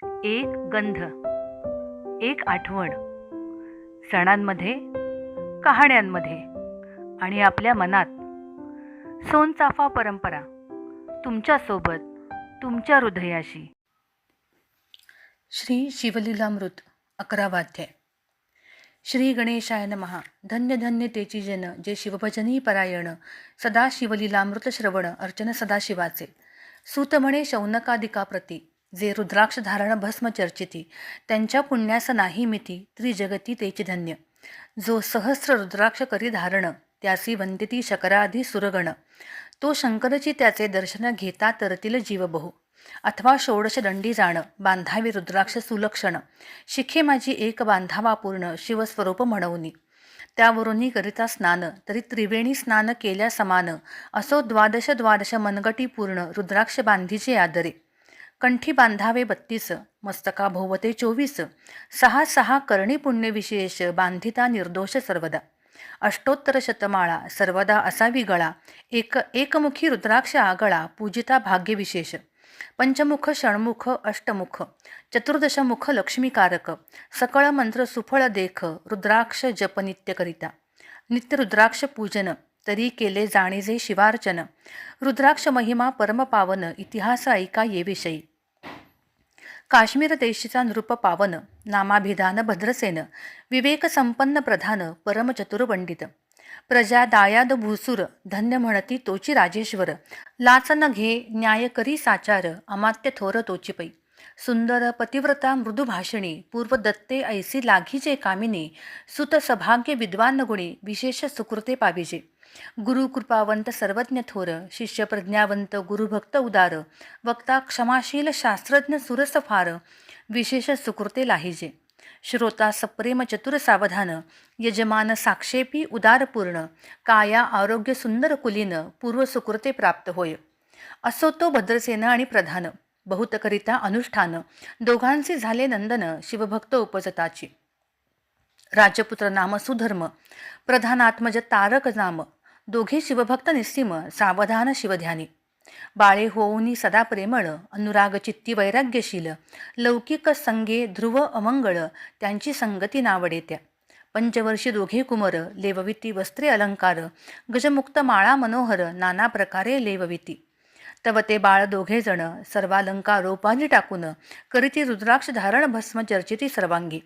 एक गंध, एक आठवण, सणांमध्ये, कहाण्यांमध्ये आणि आपल्या मनात. सोनचाफा परंपरा तुमच्यासोबत, तुमच्या हृदयाशी. श्री शिवलीलामृत 11वा अध्याय. श्री गणेशाय नमः. धन्य धन्य तेची जन, जे शिवभजनी परायण, सदा शिवलीलामृत श्रवण अर्चन सदाशिवाचे. सूत म्हणे शौनकादिका प्रती, जे रुद्राक्ष धारण भस्म चर्चिती, त्यांच्या पुण्यास नाही मिती, त्रिजगती तेची धन्य. जो सहस्र रुद्राक्ष करी धारण, त्यासी वंदिती शकराधी सुरगण. तो शंकरची त्याचे दर्शन घेता तरतील जीव बहु. अथवा षोडश दंडी जाण, बांधावी रुद्राक्ष सुलक्षण. शिखे माझी एक बांधावा पूर्ण, शिवस्वरूप म्हणवनी. त्यावरूनही करिता स्नान, तरी त्रिवेणी स्नान केल्या समान. असो द्वादश द्वादश मनगटी पूर्ण, रुद्राक्ष बांधीचे आदरे. कंठी बांधावे 32, मस्तका भोवते 24. 6 6 करणी पुण्य विशेष, बांधिता निर्दोष सर्वदा. अष्टोत्तर शतमाळा, सर्वदा असावी गळा. एकमुखी रुद्राक्ष आगळा, पूजिता भाग्य विशेष. पंचमुख षण्मुख अष्टमुख, चतुर्दशमुख लक्ष्मीकारक. सकळ मंत्र सुफळ देख, रुद्राक्ष जप नित्य करिता. नित्य रुद्राक्ष पूजन, तरी केले जाणीजे शिवार्चन. रुद्राक्ष महिमा परमपावन, इतिहास ऐका ये विषयी. काश्मीर देशीचा नृप पावन, नामाभिधान भद्रसेन. विवेक संपन्न प्रधान, परमचतुर पंडित. प्रजा दायाद भूसूर, धन्य म्हणती तोची राजेश्वर. लाच न घे न्याय करी साचार, अमात्य थोर तोची पै. सुंदर पतिव्रता मृदू भाषिणी, पूर्व दत्ते ऐसी लाघीचे कामिनी. सुत सभाग्य विद्वान गुणी, विशेष सुकृते पाविजे. गुरु कृपावंत सर्वज्ञ थोर, शिष्य प्रज्ञावंत गुरुभक्त उदार. वक्ता क्षमाशील शास्त्रज्ञ सुरस फार, विशेष सुकृते लाहिजे. श्रोता सप्रेम चतुर सावधान, यजमान साक्षेपी उदारपूर्ण. काया आरोग्य सुंदर कुलीन, पूर्व सुकृते प्राप्त होय. असो तो भद्रसेन आणि प्रधान, बहुतकरिता अनुष्ठान. दोघांचे झाले नंदन, शिवभक्त उपजताची. राजपुत्र नाम सुधर्म, प्रधानात्मज तारक नाम. दोघे शिवभक्त निस्सीम, सावधान शिवध्यानी. बाळे होऊनी सदा प्रेमळ, अनुराग चित्ती वैराग्यशील. लौकिक संगे ध्रुव अमंगळ, त्यांची संगती नावडेत्या. पंचवर्षी दोघे कुमर, लेवविती वस्त्रे अलंकार. गजमुक्त माळा मनोहर, नाना प्रकारे लेवविती. तव ते बाळ दोघे जण, सर्वालंकारोपानी टाकून. करीती रुद्राक्ष धारण भस्म चर्चिती सर्वांगी.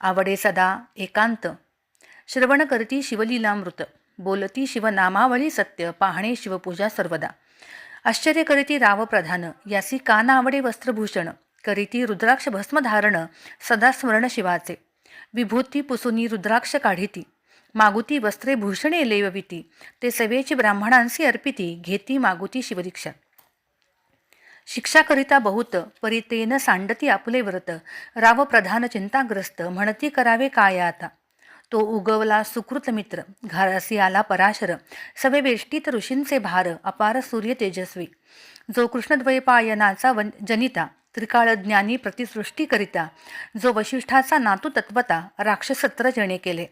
आवडे सदा एकांत, श्रवण करती शिवलीलामृत. बोलती शिवनामावळी सत्य, पाहणे शिवपूजा सर्वदा. आश्चर्य करीती राव प्रधान, यासी कान आवडे वस्त्रभूषण. करीती रुद्राक्ष भस्म धारण, सदा स्मरण शिवाचे. विभूती पुसुनी रुद्राक्ष काढिती, मागुती वस्त्रे भूषणे लेवविती. ते सवेची ब्राह्मणांसी अर्पिती, घेती मागुती शिवदीक्षा. शिक्षा करिता बहुत, परितेन सांडती आपुले व्रत. राव प्रधान चिंताग्रस्त, म्हणती करावे काय आता. तो उगवला सुकृत मित्र, घरासी आला पराशर. सवे वेष्टीत ऋषींचे भार, अपार सूर्य तेजस्वी. जो कृष्णद्वैपायनाचा जनिता, त्रिकाळ ज्ञानी प्रतिसृष्टी करिता. जो वशिष्ठाचा नातू तत्वता, राक्षसत्र जणे केले.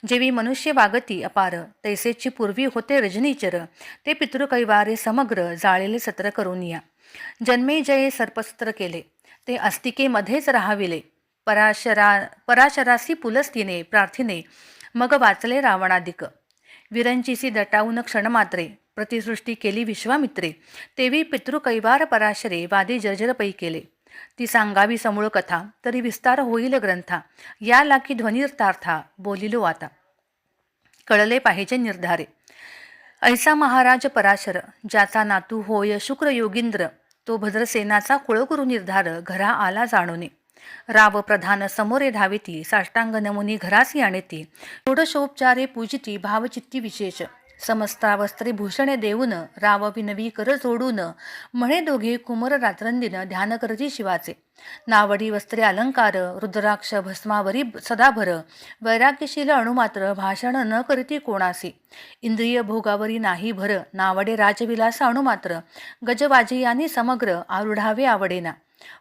जेवी मनुष्य वागती अपार, तैसेची पूर्वी होते रजनीचर. ते पितृकैवारे समग्र, जाळेले सत्र करून जन्मे जये सर्पसत्र केले, ते अस्तिकेमध्येच राहाविले. पराशरासी पुलस्तीने प्रार्थिने, मग वाचले रावणादिक. विरंचीसी दटावून क्षणमात्रे, प्रतिसृष्टी केली विश्वामित्रे. तेवी पितृकैवार पराशरे, वादे जर्जरपै केले. ती सांगावी समूळ कथा, तरी विस्तार होईल ग्रंथा. या लाखी ध्वनिर्तार्था, बोलिलो आता. कळले पाहिजे निर्धारे. ऐसा महाराज पराशर, ज्याचा नातू होय शुक्र योगींद्र. तो भद्रसेनाचा कुळगुरु निर्धार, घरा आला जाणोने. राव प्रधान समोरे धाविती, साष्टांग नमुनी घरासी आणेती. षोडशोपचारे पूजिती, भावचित्ती विशेष. समस्ता वस्त्रे भूषणे देऊन, राव विनवी कर जोडून. म्हणे दोघे कुमर रात्रंदिन, ध्यान करती शिवाचे. नावडी वस्त्रे अलंकार, रुद्राक्ष भस्मावरी सदाभर. वैराग्यशील अणुमात्र, भाषण न करीती कोणासी. इंद्रिय भोगावरी नाही भर, नावडे राजविलास अणुमात्र. गजवाजयानी समग्र, आरुढावे आवडेना.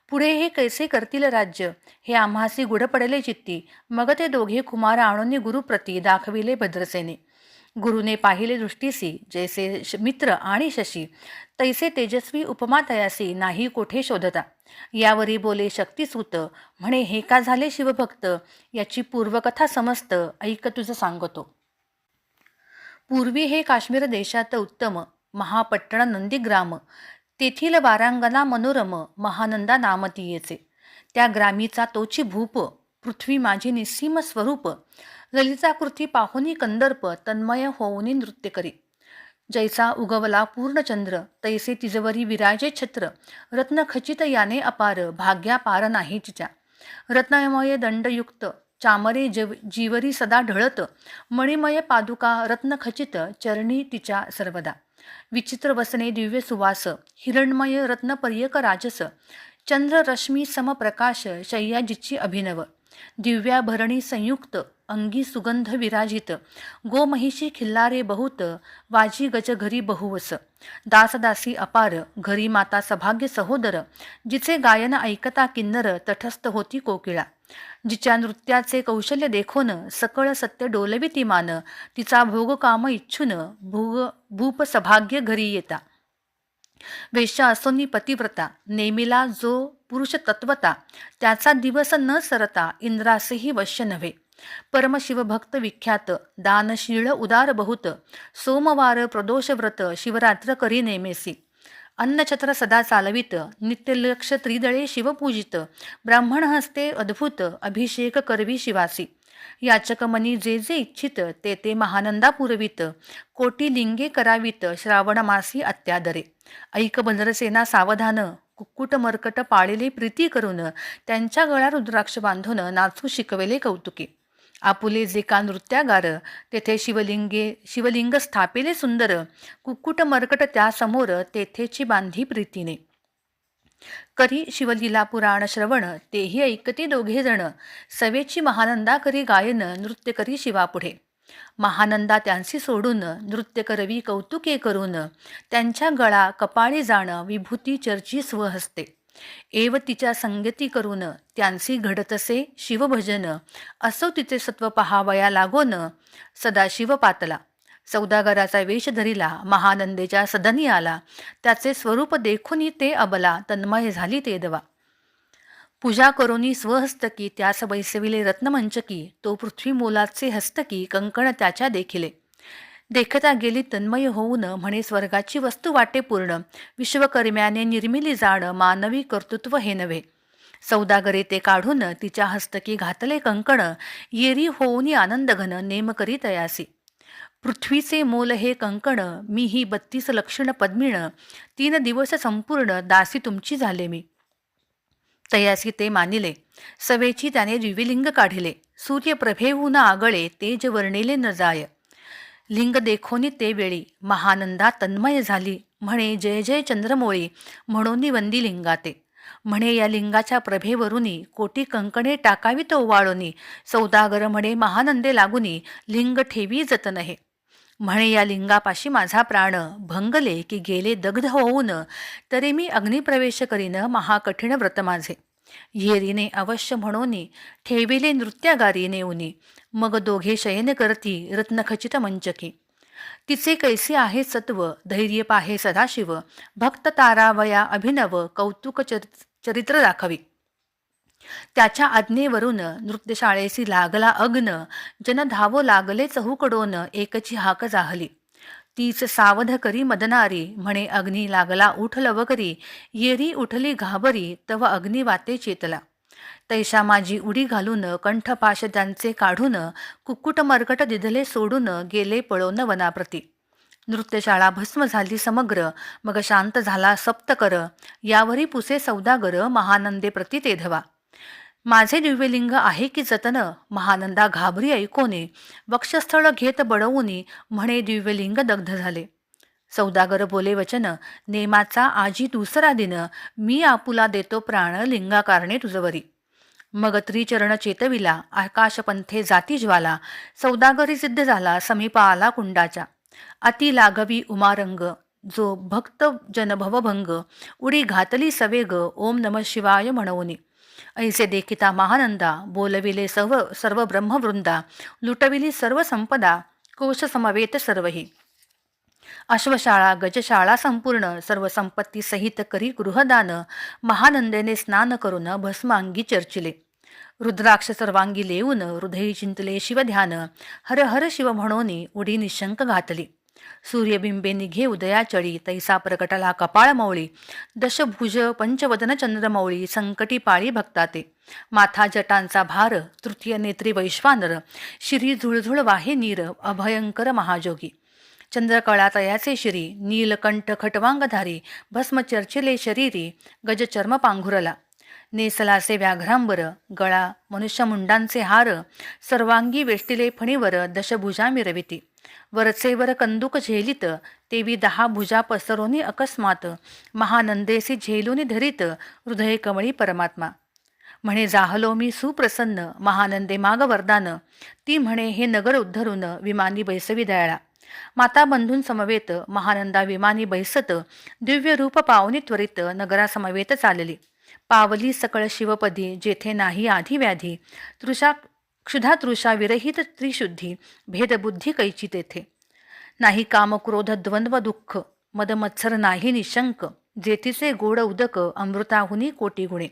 पुढे हे कैसे करतील राज्य, हे आम्हासी गुढ पडले चित्ती. मग ते दोघे कुमार आणून गुरुप्रती, दाखविले भद्रसेने. गुरुने पाहिले दृष्टीसी जैसे मित्र आणि शशी, तैसे तेजस्वी उपमा तयासी नाही कोठे शोधता. यावरी बोले शक्तिसूत, म्हणे हे का झाले शिवभक्त, याची पूर्वकथा समस्त ऐक तुझं सांगतो. पूर्वी हे काश्मीर देशात उत्तम महापट्टण नंदीग्राम, तेथील वारांगना मनोरम महानंदा नाम तियेचे. त्या ग्रामीचा तोची भूप, पृथ्वी माझी निस्सीम स्वरूप, ललिताकृती पाहुनी कंदर्प तन्मय होऊनी नृत्य करी. जैसा उगवला पूर्णचंद्र, तैसे तिजवरी विराजे छत्र, रत्नखचित याने अपार भाग्या पार नाही तिच्या. रत्नमय दंडयुक्त चामरे जीवरी सदा ढळत, मणिमय पादुका रत्नखचित चरणी तिच्या सर्वदा. विचित्र वसने दिव्य सुवास, हिरण्मय रत्नपर्यक राजस, चंद्र रश्मी समप्रकाश शय्या जिची अभिनव. दिव्याभरणी संयुक्त अंगी सुगंध विराजित, गोमहिषी खिल्लारे बहुत, वाजी गज घरी बहुवस. दासदासी अपार घरी माता सभाग्य सहोदर, जिचे गायन ऐकता किन्नर तटस्थ होती कोकिळा. जिच्या नृत्याचे कौशल्य देखून सकळ सत्य डोलविती मान, तिचा भोग काम इच्छून भूप सभाग्य घरी येता. वेश्या असोनी पतिव्रता, नेमिला जो पुरुष तत्वता, त्याचा दिवस न सरता इंद्रासेही वश्य नव्हे. परमशिवभक्त विख्यात, दानशीळ उदार बहुत, सोमवार प्रदोष व्रत शिवरात्र करी नेमेसी. अन्नछत्र सदा चालवित, नित्यलक्ष त्रिदळे शिवपूजित, ब्राह्मण हस्ते अद्भुत अभिषेक करवी शिवासी. याचक मनी जे जे इच्छित, ते ते महानंदा पुरवित, कोटी लिंगे करावित श्रावण मासी अत्यादरे. ऐक बंदरसेना सावधान, कुक्कुट मर्कट पाळिले प्रीती करून, त्यांच्या गळा रुद्राक्ष बांधून नाचू शिकवेले कौतुके. आपुले जे का नृत्यागार, तेथे शिवलिंग स्थापिले सुंदर, कुक्कुट मर्कट त्यासमोर तेथेची बांधी प्रीतीने. करी शिवलीला पुराण श्रवण, तेही ऐकते दोघे जण, सवेची महानंदा करी गायन नृत्य करी शिवापुढे. महानंदा त्यांसी सोडून नृत्य करवी कौतुके करून, त्यांच्या गळा कपाळी जाण विभूती चर्ची स्वहस्ते. एव तिच्या संगती करून त्यांसी घडतसे शिवभजन, असो तिचे सत्व पहावया लागोन सदाशिव पातला. सौदागराचा वेश धरिला महानंदेच्या सदनी आला, त्याचे स्वरूप देखुनी ते अबला तन्मय झाली ते दवा. पूजा करोनी स्वहस्तकी त्यास बैसविले रत्नमंचकी, तो पृथ्वी मोलाचे हस्तकी कंकण त्याच्या देखिले. देखता गेली तन्मय होऊन, म्हणे स्वर्गाची वस्तू वाटे पूर्ण, विश्वकर्म्याने निर्मिली जाण मानवी कर्तृत्व हे नव्हे. सौदागरे ते काढून तिच्या हस्तकी घातले कंकण, येरी होऊनी आनंद घन नेम करी तयासी. पृथ्वीचे मोल हे कंकण, मी ही 32 लक्षण पद्मिण, 3 दिवस संपूर्ण दासी तुमची झाले मी. तयासी ते मानिले, सवेची त्याने द्विलिंग काढिले, सूर्यप्रभेहून आगळे तेज वर्णिले न जाय. लिंग देखोनी ते वेळी महानंदा तन्मय झाली, म्हणे जय जय चंद्रमोळी म्हणून वंदी लिंगाते. म्हणे या लिंगाच्या प्रभेवरुनी कोटी कंकणे टाकावी तो ओवाळोनी, सौदागर म्हणे महानंदे लागुनी लिंग ठेवी जतन हे. म्हणे या लिंगापाशी माझा प्राण भंगले की गेले दग्ध होऊन, तरी मी अग्निप्रवेश करीन महाकठीण व्रत माझे. येरीने अवश्य म्हणोनी ठेविले नृत्यागारी नेऊनी, मग दोघे शयन करती रत्नखचित मंचकी. तिचे कैसे आहे सत्व धैर्य पाहे सदाशिव, भक्त तारावया अभिनव कौतुक चरित्र दाखवी. त्याच्या आज्ञेवरून नृत्यशाळेसी लागला अग्न, जन धावो लागले चहूकडोन एकची हाक जाहली. तीच सावध करी मदनारी, म्हणे अग्नी लागला उठ लवकरी, येरी उठली घाबरी तव अग्नी वाते चेतला. तैशा माझी उडी घालून कंठपाश त्यांचे काढून, कुक्कुट मर्कट दिधले सोडून गेले पळून वनाप्रती. नृत्यशाळा भस्म झाली समग्र, मग शांत झाला सप्तकर, यावरी पुसे सौदागर महानंदे प्रती तेधवा. माझे दिव्यलिंग आहे की जतन, महानंदा घाबरी ऐकोने, वक्षस्थळ घेत बडवूनी म्हणे दिव्यलिंग दग्ध झाले. सौदागर बोले वचन, नेमाचा आजी दुसरा दिन, मी आपुला देतो प्राण लिंगाकारणे तुझवरी. मग त्रिचरण चेतविला आकाशपंथे जाती ज्वाला, सौदागरी सिद्ध झाला समीपा आला कुंडाच्या. अति लागवी उमारंग, जो भक्त जन भवभंग, उडी घातली सवेग ओम नम शिवाय म्हणवनी. ऐसे देखिता महानंदा, बोलविले सर्व ब्रह्मवृंदा, लुटविली सर्व संपदा, कोश समवेत सर्वही. अश्वशाळा गजशाळा संपूर्ण सर्व संपत्ती सहित करी गृहदान. महानंदेने स्नान करून भस्मांगी चर्चिले. रुद्राक्ष सर्वांगी लेऊन हृदयी चिंतले शिवध्यान. हर हर शिव म्हणोनी उडी निशंक घातली. सूर्यबिंबे निघे उदयाचळी तैसा प्रकटला कपाळ मौळी. दशभुज पंचवदन चंद्रमौळी संकटी पाळी भक्ताते. माथा जटांचा भार तृतीय नेत्री वैश्वानर. शिरी झुळझुळ वाहे नीर अभयंकर महाजोगी. चंद्रकळा तयाचे शिरी नीलकंठ खटवांगधारी. भस्म चर्चिले शरीरी गजचर्म पांघुरला. नेसलासे व्याघ्रांबर गळा मनुष्यमुंडांचे हार. सर्वांगी वेष्टिले फणीवर दशभुजा मिरविती. वरचेवर कंदुक झेलित तेवी 10 भुजा पसरोनी अकस्मात. महानंदेसी झेलूनी धरित हृदय कमळी परमात्मा. म्हणे जाहलो मी सुप्रसन्न महानंदे माग वरदान. ती म्हणे हे नगर उद्धरून विमानी बैसवी दयाळा. माता बंधून समवेत महानंदा विमानी बैसत. दिव्य रूप पावनी त्वरित नगरासमवेत चालली. पावली सकळ शिवपदी जेथे नाही आधी व्याधी. क्षुधा तृषा विरहित त्रिशुद्धी. भेदबुद्धी कैची तेथे. नाही काम क्रोध द्वंद्व दुःख. मदमत्सर नाही निशंक. जेथीचे गोड उदक अमृताहुनी कोटी गुणे.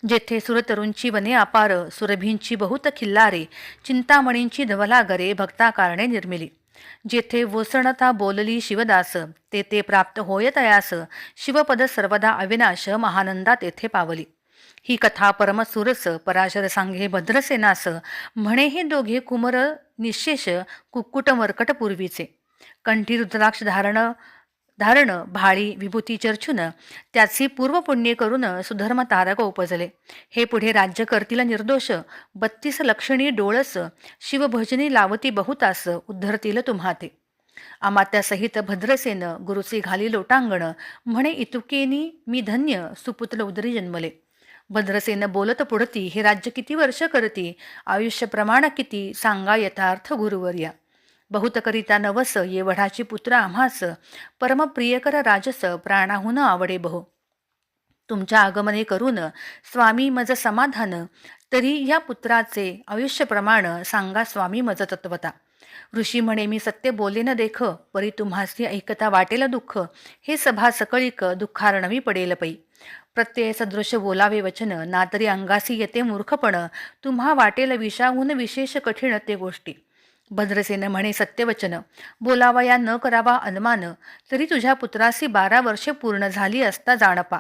जेथे सुरतरूंची वने अपार सुरभींची बहुत खिल्लारे. चिंतामणींची धवलागरे भक्ता कारणे निर्मिली. जेथे वोसणता बोलली शिवदास ते प्राप्त होय तयास. शिवपद सर्वदा अविनाश महानंदा तेथे पावली. ही कथा परमसुरस पराशर सांगे भद्रसेनास. म्हणे हे दोघे कुमर निशेष कुक्कुट मर्कट पूर्वीचे. कंठी रुद्राक्ष धारण भाळी विभूती चर्चून. त्याची पूर्वपुण्ये करून सुधर्म तारक उपजले. हे पुढे राज्य करतील निर्दोष. 32 लक्षणी डोळस. शिवभजनी लावती बहुतास उद्धरतील तुम्हाते. अमात्यासहित भद्रसेन गुरुची घाली लोटांगण. म्हणे इतुकेनी मी धन्य सुपुत्र उदरी जन्मले. भद्रसेन बोलत पुढती हे राज्य किती वर्ष करती. आयुष्य प्रमाण किती सांगा यथार्थ गुरुवर्या. बहुत करिता नवस येवढाची पुत्र आम्हास. परमप्रियकर राजस प्राणाहून आवडे बहु. तुमच्या आगमने करून स्वामी मज समाधान. तरी या पुत्राचे आयुष्य प्रमाण सांगा स्वामी मज तत्वता. ऋषी म्हणे मी सत्य बोले न देख. परी तुम्हासी ऐकता वाटेल दुःख. हे सभा सकळीक दुःखार्णवी पडेल पै. प्रत्यय सदृश बोलावे वचन. ना तरी अंगासी येते मूर्खपण. तुम्हा वाटेल विषाहून विशेष कठीण ते गोष्टी. भद्रसेन म्हणे सत्यवचन. बोलावया न करावा अनुमान. तरी तुझ्या पुत्रासी 12 वर्षे पूर्ण झाली असता जाणपा.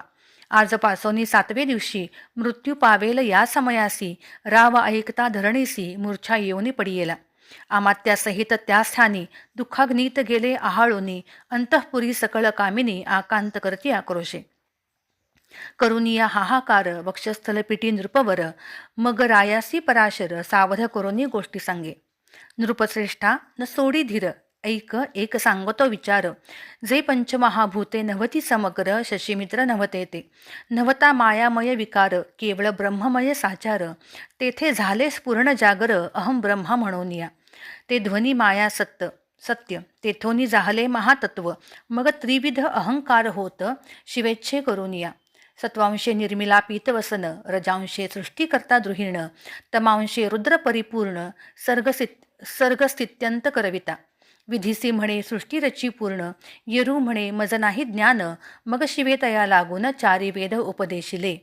आजपासोनी 7वे दिवशी मृत्यू पावेल या समयासी. राव ऐकता धरणीसी मूर्छा येऊनी पडियेला. अमात्यासहित त्या स्थानी दुःखाग्नीत गेले आहाळोनी. अंतःपुरी सकळ कामिनी आकांत करती आक्रोशे. करुनिया हाहाकार वक्षस्थल पिटी नृपवर. मग रायासी पराशर सावध करोनी गोष्टी सांगे. नृपश्रेष्ठा न सोडी धीर. ऐक एक सांगतो विचार. जे पंचमहाभूते नव्हती समग्र शशीमित्र नव्हते ते. नव्हता मायामय विकार केवळ ब्रह्ममय साचार. तेथे झाले स्फुरण जागर अहम ब्रह्मा म्हणूनिया. ते ध्वनी माया सत्य तेथोनी जाहले महातत्व. मग त्रिविध अहंकार होत शिवेच्छे करुनिया. सत्वांशे निर्मिला पीतवसन. रजांशे सृष्टीकर्ता द्रुहिण. तमांशे रुद्र परिपूर्ण. सर्गस्थित्यंत करविता. विधीसी म्हणे सृष्टी रची पूर्ण. येरू म्हणे मज नाही ज्ञान. मग शिवे तया लागून 4 वेद उपदेशिले.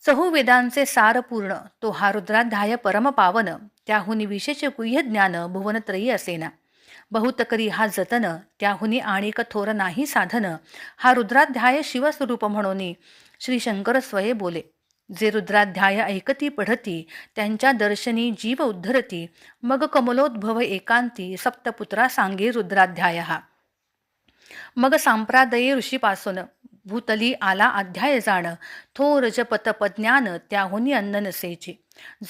4 वेदांचे सार पूर्ण. तो हा रुद्राध्याय परम पावन. त्याहुनी विशेष गुह्य ज्ञान भुवनत्रयी असेना. बहुत करी हा जतन. त्याहुनी आणिक थोर नाही साधन. हा रुद्राध्याय शिवस्वरूप म्हणून श्री शंकर स्वये बोले. जे रुद्राध्याय ऐकती पढती त्यांच्या दर्शनी जीव उद्धरती. मग कमलोद्भव एकांती सप्तपुत्रा सांगे रुद्राध्याय हा. मग सांप्रादये ऋषीपासून भूतली आला अध्याय जाण. थोर जपतप ज्ञान त्याहुनी अन्न नसेची.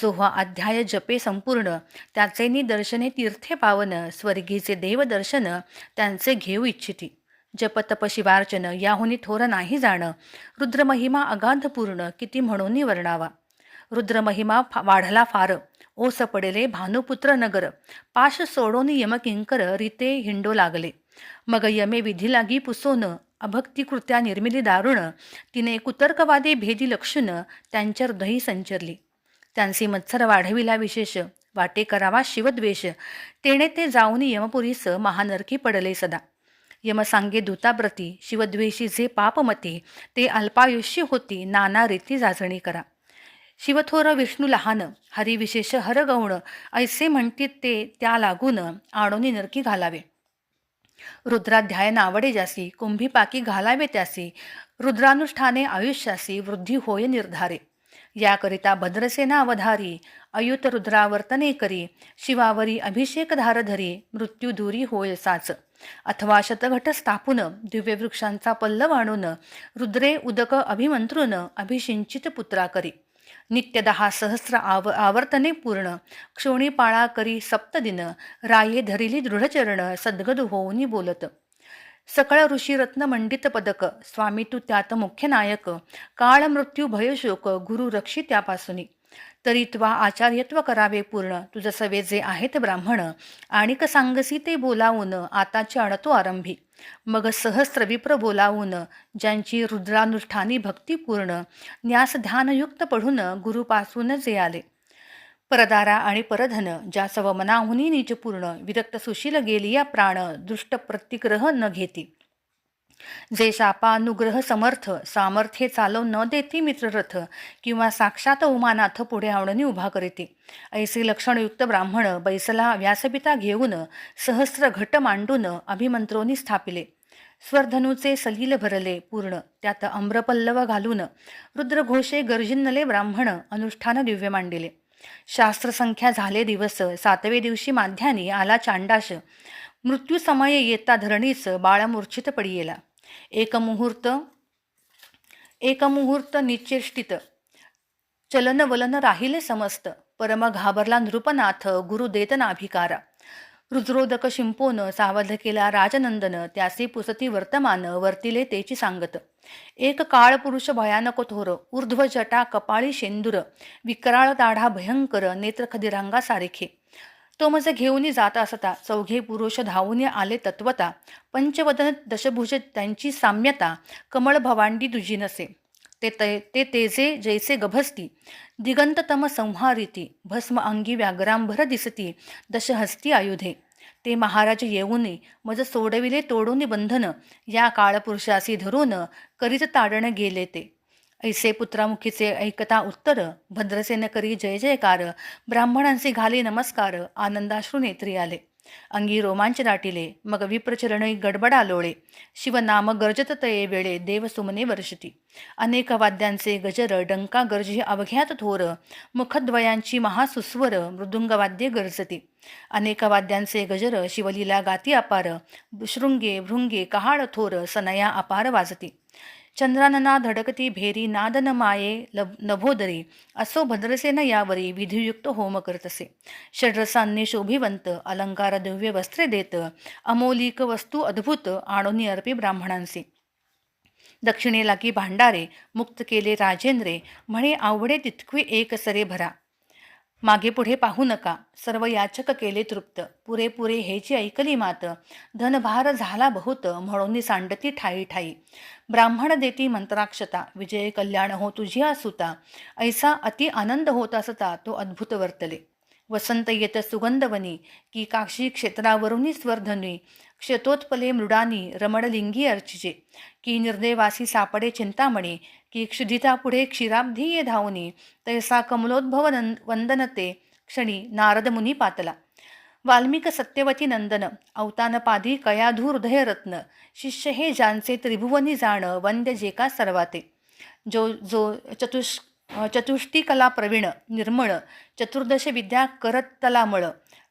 जो हा अध्याय जपे संपूर्ण त्याचे निदर्शने तीर्थे पावन. स्वर्गीचे देवदर्शन त्यांचे घेऊ इच्छिती. जपतप शिवार्चन याहुनी थोर नाही जाण. रुद्रमहिमा अगाध पूर्ण किती म्हणून वर्णावा. रुद्रमहिमा वाढला फार. ओस पडेले भानुपुत्र नगर. पाश सोडून यमकिंकर रीते हिंडो लागले. मग यमे विधी लागी पुसोन. अभक्ती कृत्या निर्मिली दारुण. तिने कुतर्कवादी भेदी लक्षून त्यांच्या हृदयी संचरली. त्यांची मत्सर वाढविला विशेष. वाटे करावा शिवद्वेष, तेणे ते जाऊन यमपुरीस महानरकी पडले सदा. यम सांगे दूताप्रती, शिवद्वेषी जे पापमती, ते अल्पायुष्य होती नाना रीती जाचणी करा. शिवथोर विष्णू लहान, हरी विशेष हरगौण, ऐसे म्हणती ते त्या लागून, आणोनी नरकी घालावे. रुद्राध्याय नावडे जासी, कुंभी पाकी घालावे त्यासी, रुद्रानुष्ठाने आयुष्यासी वृद्धी होय निर्धारे. याकरिता भद्रसेना अवधारी, अयुत रुद्रावर्तने करी, शिवावरी अभिषेक धार धरी, मृत्यू दूरी होय साच. अथवा शतघट स्थापून, दिव्य वृक्षांचा पल्लव आणून, रुद्रे उदक अभिमंत्रून, अभिषिंचित पुत्रा करी. नित्य 10 सहस्र आवर्तने पूर्ण, क्षोणी पाळा करी सप्तदिन, राये धरिली दृढचरण, सद्गद होऊनी बोलत. सकळ ऋषी रत्न मंडित पदक, स्वामी तू त्यात मुख्य नायक, काळ मृत्यू भयशोक, गुरु रक्षी त्यापासूनी. तरी त्वा आचार्यत्व करावे पूर्ण, तुझ सवे जे आहेत ब्राह्मण, आणिक सांगसी ते बोलावून, आताचे आणतो आरंभी. मग सहस्र विप्र बोलावून, ज्यांची रुद्रानुष्ठानी भक्ती पूर्ण, न्यास ध्यानयुक्त पढून गुरुपासून जे आले. परदारा आणि परधन, ज्या सव मनाहुनी नीच पूर्ण, विरक्त सुशील गेलिया प्राण, दुष्ट प्रतिग्रह न घेती. जे शापानुग्रह समर्थ, सामर्थ्ये चालव न देती मित्ररथ, किंवा साक्षात उमानाथ पुढे आवडणी उभा करीती. ऐसे लक्षणयुक्त ब्राह्मण बैसला व्यासपिता घेऊन, सहस्र घट मांडून अभिमंत्रोनी स्थापिले. स्वरधनुचे सलील भरले पूर्ण, त्यात अम्रपल्लव घालून, रुद्रघोषे गर्जिनले ब्राह्मण, अनुष्ठान दिव्य मांडिले. शास्त्रसंख्या झाले दिवस, 7वे दिवशी माध्यानी आला चांडाश, मृत्यू समय येता धरणीस, बाळ मूर्छित पडियेला. एक मुहूर्त निचेष्टित, चलन वलन राहिले समस्त, परम घाबरला नृपनाथ, गुरु देत नाभिकारा. रुद्रोदक शिंपोन सावध केला राजनंदन, त्याचे पुसती वर्तमान, वर्तिले तेची सांगत. एक काळ पुरुष भयानक थोर, ऊर्ध्व जटा कपाळी शेंदूर, विकराळ दाढा भयंकर, नेत्र खदिरांगा सारिखे. तो मज घेऊनी जात असता, चौघे पुरुष धावून आले तत्वता. पंचवदन दशभुज त्यांची साम्यता, कमळ भवांडी दुजी नसे. ते तेजे जैसे गभस्ती, दिगंततम संहारिती, भस्म अंगी व्याघ्रांभर दिसती, दशहस्ती आयुधे. ते महाराज येऊनी मज सोडविले तोडून बंधन, या काळपुरुषासी धरून, करीत ताडण गेले ते. ऐसे पुत्रामुखीचे ऐकता उत्तर, भद्रसेन करी जय जयकार, ब्राह्मणांचे घाले नमस्कार, आनंदाश्रू नेत्री आले. अंगी रोमांच दाटिले, मग विप्रचरणी गडबडा लोळे, शिवनाम गर्जत तये वेळे, देव सुमने वर्षती. अनेक वाद्यांचे गजर, डंका गर्जी अवघ्यात थोर, मुखद्वयांची महासुस्वर, मृदुंगवाद्ये गरजती. अनेक वाद्यांचे गजर, शिवलीला गाती अपार, शृंगे भृंगे कहाळ थोर, सनया अपार वाजती. चंद्रानना धडकती भेरी, नादन माये नभोदरी, असो भद्रसेन यावरी, विधियुक्त होम करतसे. षड्रसांनी शोभिवंत, अलंकार दिव्य वस्त्रे देत, अमोलिक वस्तू अद्भुत, आणोनी अर्पी ब्राह्मणांसी. दक्षिणेला की भांडारे, मुक्त केले राजेंद्रे, म्हणे आवडे तितकी एक सरे भरा. मागे पुढे पाहू नका, सर्व याचक केले तृप्त, पुरेपुरे हेची ऐकली मात, धनभार झाला बहुत, म्हणून सांडती ठाई ठाई. ब्राह्मण देती मंत्राक्षता, विजय कल्याण हो तुझी सुता, ऐसा अति आनंद होत असता, तो अद्भुत वर्तले. वसंत येत सुगंधवनी, की काशी क्षेत्रावरुनी स्वर्धनी, क्षतोत्पले मृडानी, रमणलिंगी अर्चिजे. की निर्देवासी सापडे चिंतामणी, की क्षुधिता पुढे क्षीराब्धी ये धावनी, तैसा कमलोद्भव वंदनते, क्षणी नारद मुनी पातला. वाल्मिक सत्यवती नंदन, अवतानपादी कयाधू हृदयरत्न, शिष्य हे ज्यांचे त्रिभुवनी जाण, वंद्य जे का सर्वाते. जो चतुष्टी कला प्रवीण निर्मळ, चतुर्दश विद्या करत तलामळ,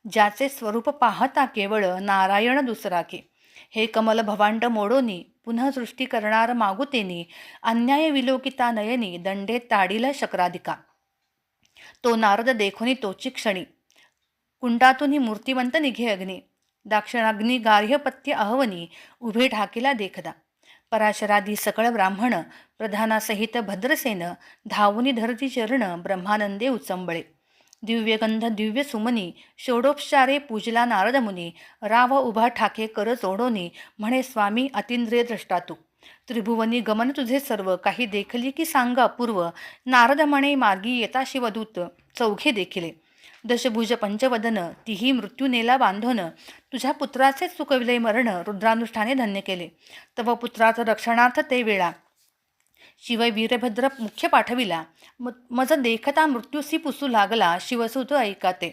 ज्याचे स्वरूप पाहता केवळ, नारायण दुसरा के. हे कमल भवांड मोडोनी, पुन्हा सृष्टी करणार मागुतेनी, अन्याय विलोकिता नयनी, दंडे ताडील शक्राधिका. तो नारद देखोनी तोची क्षणी, कुंडातून मूर्तिवंत निघे अग्नी, दाक्षिणाग्नी गार्हपत्य अहवनी, उभे ढाकीला देखदा. पराशरादी सकळ ब्राह्मण, प्रधानासहित भद्रसेन, धावुनी धरती चरण, ब्रह्मानंदे उचंबळे. दिव्यगंध दिव्य सुमनी, षोडोपचारे पूजला नारदमुनी, राव उभा ठाके कर जोडोनी, म्हणे स्वामी अतिंद्रिय द्रष्टा तू. त्रिभुवनी गमन तुझे सर्व, काही देखली की सांगा पूर्व, नारद म्हणे मार्गी येता शिवदूत, चौघे देखिले. दशभुज पंचवदन तीही मृत्यू नेला बांधून, तुझ्या पुत्राचे चुकविले मरण, रुद्रानुष्ठाने धन्य केले. तव पुत्राचं रक्षणार्थ ते वेळा, शिवाय वीरभद्र मुख्य पाठविला. मज देखता मृत्यूसी पुसू लागला, शिवसुत ऐकाते.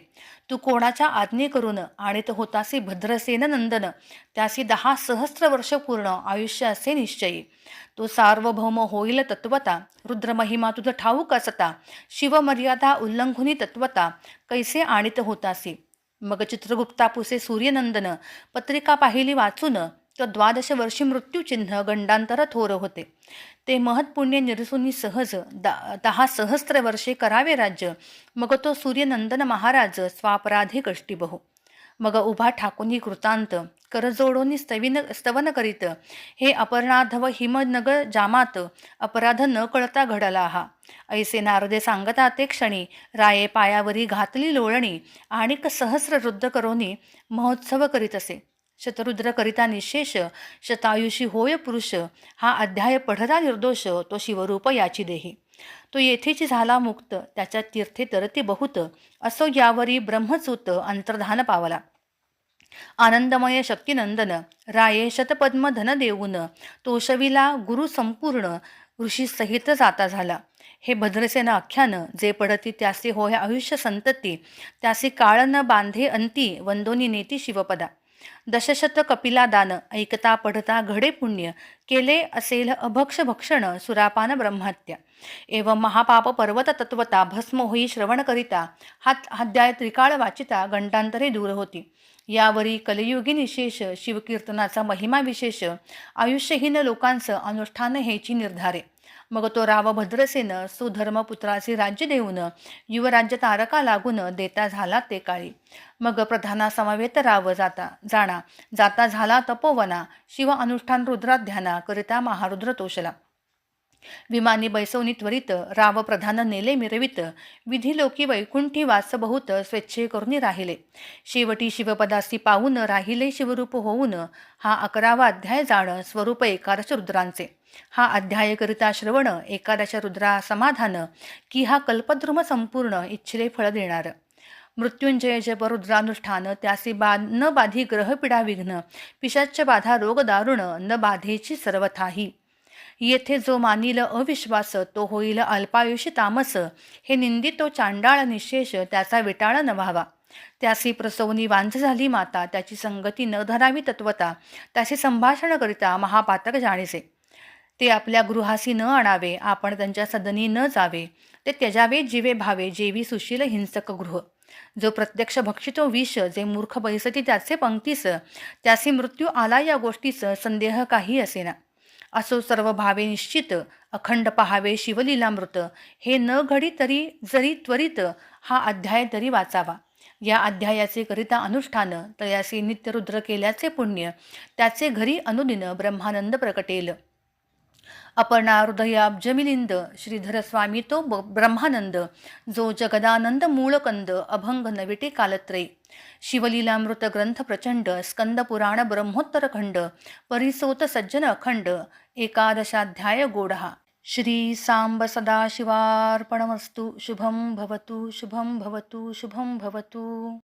तू कोणाच्या आज्ञे करून आणीत होतासी भद्रसेन नंदन, त्यासी 10 सहस्त्र वर्ष पूर्ण आयुष्य असे निश्चयी. तो सार्वभौम होईल तत्वता, रुद्रमहिमा तुझ ठाऊक असता, शिवमर्यादा उल्लंघुनी तत्वता, कैसे आणीत होतासी. मग चित्रगुप्तापुसे सूर्यनंदन, पत्रिका पाहिली वाचून, तर 12 वर्षी मृत्यूचिन्ह गंडांतर थोर होते. ते महत्पुण्य निरसुनी सहज 10 सहस्त्र वर्षे करावे राज्य, मग तो सूर्यनंदन महाराज स्वापराधे कष्टी बहु. मग उभा ठाकुनी कृतांत, करजोडोनी स्तवन करीत, हे अपर्णाधव हिमनग जामात, अपराध न कळता घडला हा. ऐसे नारदे सांगता ते क्षणी, राये पायावरी घातली लोळणी, आणिक सहस्र रुद्र करोनी महोत्सव करीत असे. शतरुद्र करिता निशेष, शतायुषी होय पुरुष, हा अध्याय पढता निर्दोष, तो शिवरूप याची देही. तो येथेची झाला मुक्त, त्याच्या तीर्थे तरती बहुत, असो यावरी ब्रह्मसूत अंतर्धान पावला. आनंदमय शक्तिनंदन, राये शतपद्म धन देऊन, तोषविला गुरु संपूर्ण, ऋषी सहित जाता झाला. हे भद्रसेन आख्यान, जे पडती त्यासी होय आयुष्य संतती, त्यासी काळ न बांधे अंती, वंदोनी नेती शिवपदा. दशशत कपिला दान, ऐकता पढता घडे पुण्य, केले असेल अभक्ष भक्षण, सुरापान ब्रह्महत्या. एवं महापाप पर्वत तत्वता, भस्म होई श्रवण करिता, हात अध्याय त्रिकाळ वाचिता, गंडांतरे दूर होती. यावरी कलियुगी निशेष, शिवकीर्तनाचा महिमा विशेष, आयुष्यहीन लोकांचं अनुष्ठान हेची निर्धारे. मग तो राव भद्रसेन सुधर्म पुत्राचे राज्य देऊन, युवराज्य तारका लागून देता झाला ते काळी. मग प्रधाना समवेत राव जाता झाला तपोवना, शिव अनुष्ठान रुद्राध्याना करिता महारुद्र तोषला. विमानी बैसवनी त्वरित, राव प्रधान नेले मिरवित, विधी लोकी वैकुंठी वास बहुत, स्वेच्छे करुनी राहिले. शेवटी शिवपदासी पाहून, राहिले शिवरूप होऊन, हा 11वा अध्याय जाण, स्वरूप एकादश रुद्रांचे. हा अध्याय करिता श्रवण, एकादश रुद्रा समाधान, की हा कल्पद्रुम संपूर्ण, इच्छिले फळ देणार. मृत्युंजय जप रुद्रानुष्ठान, त्यासी न बाधी ग्रहपीडा विघ्न, पिशाच्य बाधा रोग दारुण, न बाधेची सर्वथाही. येथे जो मानील अविश्वास, तो होईल अल्पायुषी तामस, हे निंदितो चांडाळ निशेष, त्याचा विटाळ न व्हावा. त्यासी प्रसवनी वांझ झाली माता, त्याची संगती न धरावी तत्वता, त्याशी संभाषण करिता महापातक जाणीसे. ते आपल्या गृहासी न आणावे, आपण त्यांच्या सदनी न जावे, ते त्यजावे जीवे भावे, जेवी सुशील हिंसक गृह. जो प्रत्यक्ष भक्षितो विष, जे मूर्ख बैसती त्याचे पंक्तीस, त्यासी मृत्यू आला या गोष्टीस, संदेह काही असेना. असो सर्व भावे निश्चित, अखंड पहावे शिवलीलामृत, हे न घडी तरी जरी त्वरित, हा अध्याय तरी वाचावा. या अध्यायाचे करिता अनुष्ठान, तयासी नित्यरुद्र केल्याचे पुण्य, त्याचे घरी अनुदिन ब्रह्मानंद प्रकटेल. अपर्णा हृदयाब्जमिलिंद, श्रीधर स्वामी तो ब्रह्मानंद, जो जगदानंद मूळकंद, अभंग नविटे कालत्रय. शिवलीलामृत ग्रंथ प्रचंड, स्कंद पुराण ब्रह्मोत्तर खंड, परिसोत सज्जन अखंड, एकादशाध्याय गोडहा. श्री सांब सदाशिवार्पणमस्तु. शुभं भवतु, शुभं भवतु, शुभं भवतु.